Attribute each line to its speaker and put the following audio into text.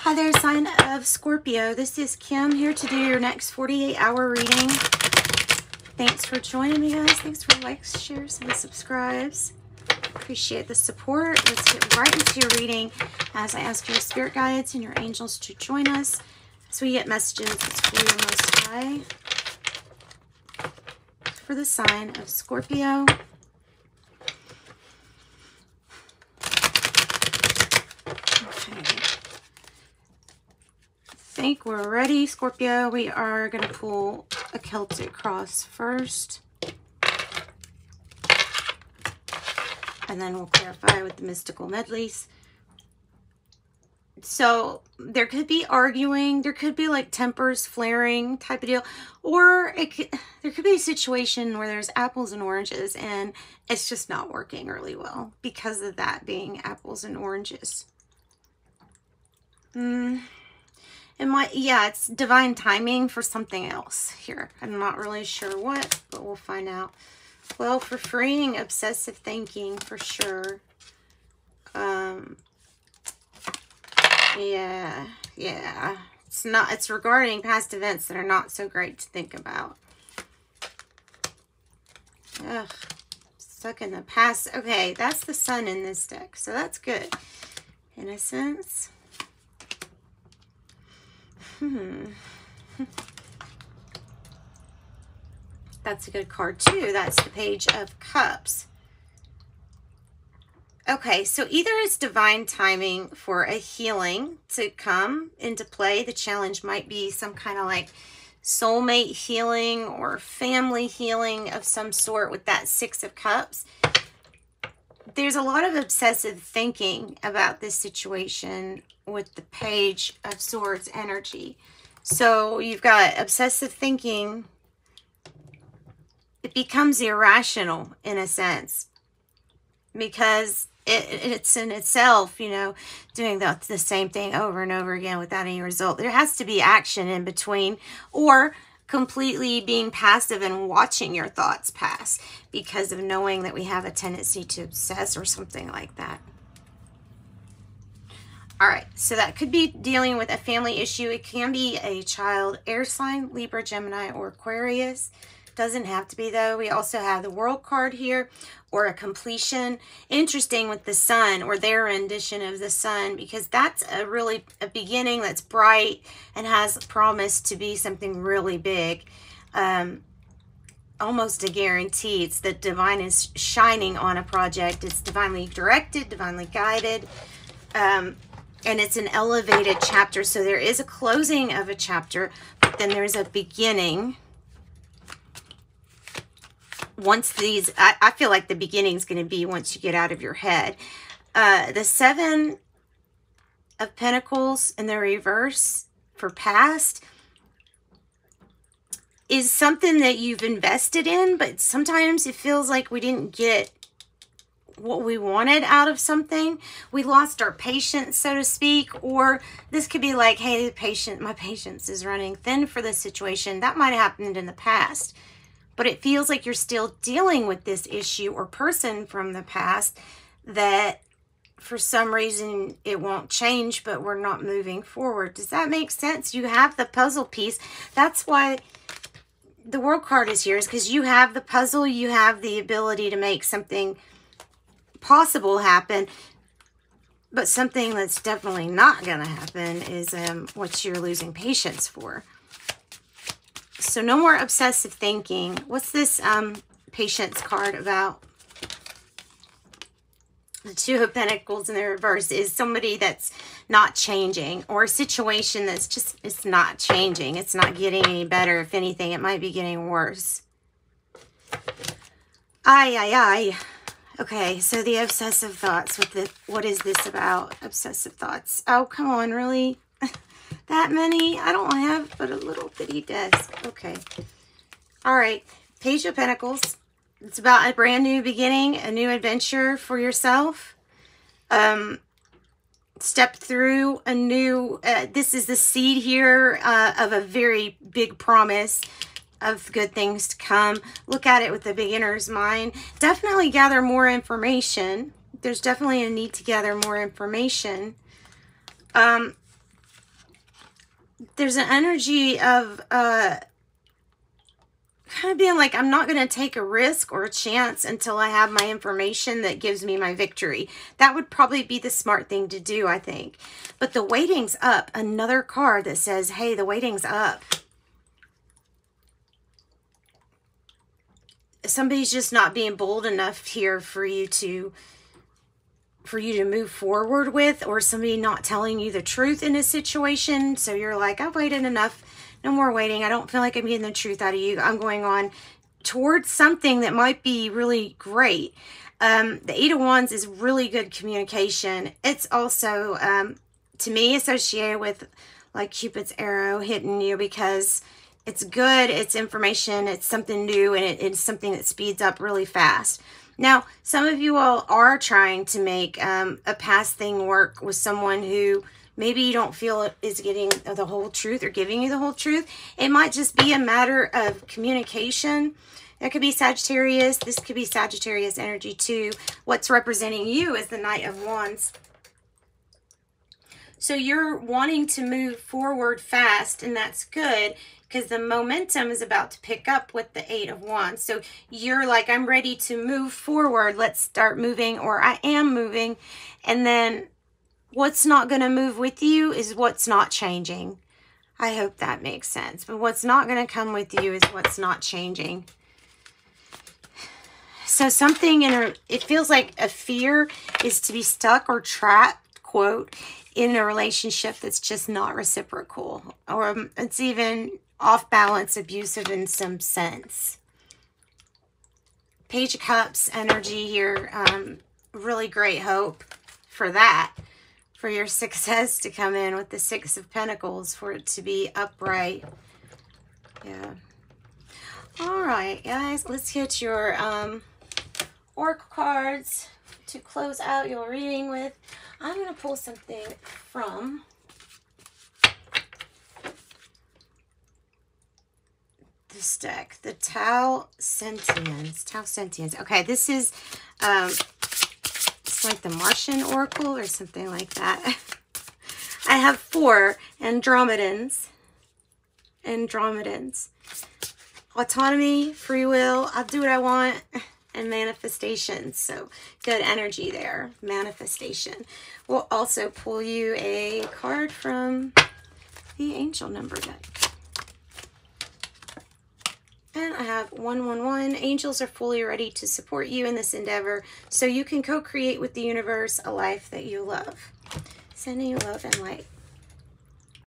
Speaker 1: Hi there, sign of Scorpio. This is Kim here to do your next 48-hour reading. Thanks for joining me, guys. Thanks for likes, shares, and subscribes. Appreciate the support. Let's get right into your reading as I ask your spirit guides and your angels to join us as we get messages for your Most High for the sign of Scorpio. I think we're ready, Scorpio. We are going to pull a Celtic cross first. And then we'll clarify with the mystical medleys. So there could be arguing. There could be like tempers flaring type of deal. Or there could be a situation where there's apples and oranges and it's just not working really well because of that being apples and oranges. Yeah, it's divine timing for something else here. I'm not really sure what, but we'll find out. Well, for freeing obsessive thinking, for sure. Yeah. It's regarding past events that are not so great to think about. Ugh. Stuck in the past. Okay, that's the sun in this deck, so that's good. Innocence. That's a good card too. That's the Page of Cups. Okay, so either it's divine timing for a healing to come into play. The challenge might be some kind of like soulmate healing or family healing of some sort with that Six of Cups. There's a lot of obsessive thinking about this situation with the Page of Swords energy. So you've got obsessive thinking. It becomes irrational in a sense because it's in itself, you know, doing the same thing over and over again without any result. There has to be action in between, or completely being passive and watching your thoughts pass because of knowing that we have a tendency to obsess or something like that. All right, so that could be dealing with a family issue. It can be a child, air sign, Libra, Gemini, or Aquarius. Doesn't have to be, though. We also have the World card here, or a completion. Interesting with the sun, or their rendition of the sun, because that's a beginning that's bright and has promise to be something really big. Almost a guarantee. It's that divine is shining on a project. It's divinely directed, divinely guided. And it's an elevated chapter. So there is a closing of a chapter, but then there's a beginning. Once these, I feel like the beginning is going to be once you get out of your head. The Seven of Pentacles in the reverse for past is something that you've invested in, but sometimes it feels like we didn't get what we wanted out of something. We lost our patience, so to speak, or this could be like, hey, my patience is running thin for this situation. That might have happened in the past, but it feels like you're still dealing with this issue or person from the past that for some reason it won't change, but we're not moving forward. Does that make sense? You have the puzzle piece. That's why the World card is here, is because you have the puzzle. You have the ability to make something possible happen, but something that's definitely not going to happen is what you're losing patience for. So no more obsessive thinking. What's this patience card about? The Two of Pentacles in the reverse is somebody that's not changing, or a situation that's just, it's not changing. It's not getting any better. If anything, it might be getting worse. Okay, so the obsessive thoughts with the, what is this about? Obsessive thoughts. Oh, come on, really? That many? I don't have but a little bitty desk. Okay. All right. Page of Pentacles. It's about a brand new beginning, a new adventure for yourself. Step through a new, this is the seed here of a very big promise of good things to come. Look at it with the beginner's mind. Definitely gather more information. There's definitely a need to gather more information. there's an energy of kind of being like, I'm not going to take a risk or a chance until I have my information that gives me my victory. That would probably be the smart thing to do, I think. But the waiting's up. Another card that says, hey, the waiting's up. Somebody's just not being bold enough here for you to move forward with, or somebody not telling you the truth in a situation. So you're like, I've waited enough. No more waiting. I don't feel like I'm getting the truth out of you. I'm going on towards something that might be really great. The Eight of Wands is really good communication. It's also, to me, associated with like Cupid's arrow hitting you, because it's good, it's information, it's something new, and it's something that speeds up really fast. Now, some of you all are trying to make a past thing work with someone who maybe you don't feel is getting the whole truth or giving you the whole truth. It might just be a matter of communication. That could be Sagittarius. This could be Sagittarius energy too. What's representing you is the Knight of Wands. So you're wanting to move forward fast, and that's good because the momentum is about to pick up with the Eight of Wands. So you're like, I'm ready to move forward. Let's start moving, or I am moving. And then what's not going to move with you is what's not changing. I hope that makes sense. But what's not going to come with you is what's not changing. So something it feels like a fear is to be stuck or trapped, quote, in a relationship that's just not reciprocal. Or it's even off balance, abusive in some sense. Page of Cups energy here. Really great hope for that. For your success to come in with the Six of Pentacles, for it to be upright. Yeah. All right, guys, let's get your oracle cards to close out your reading with. I'm going to pull something from this deck, the Tau Sentience. Tau Sentience. Okay, this is like the Martian Oracle or something like that. I have 4 Andromedans. Autonomy, free will, I'll do what I want, and manifestation. So good energy there. Manifestation. We'll also pull you a card from the Angel Number deck. And I have 111. Angels are fully ready to support you in this endeavor so you can co-create with the universe a life that you love. Sending you love and light.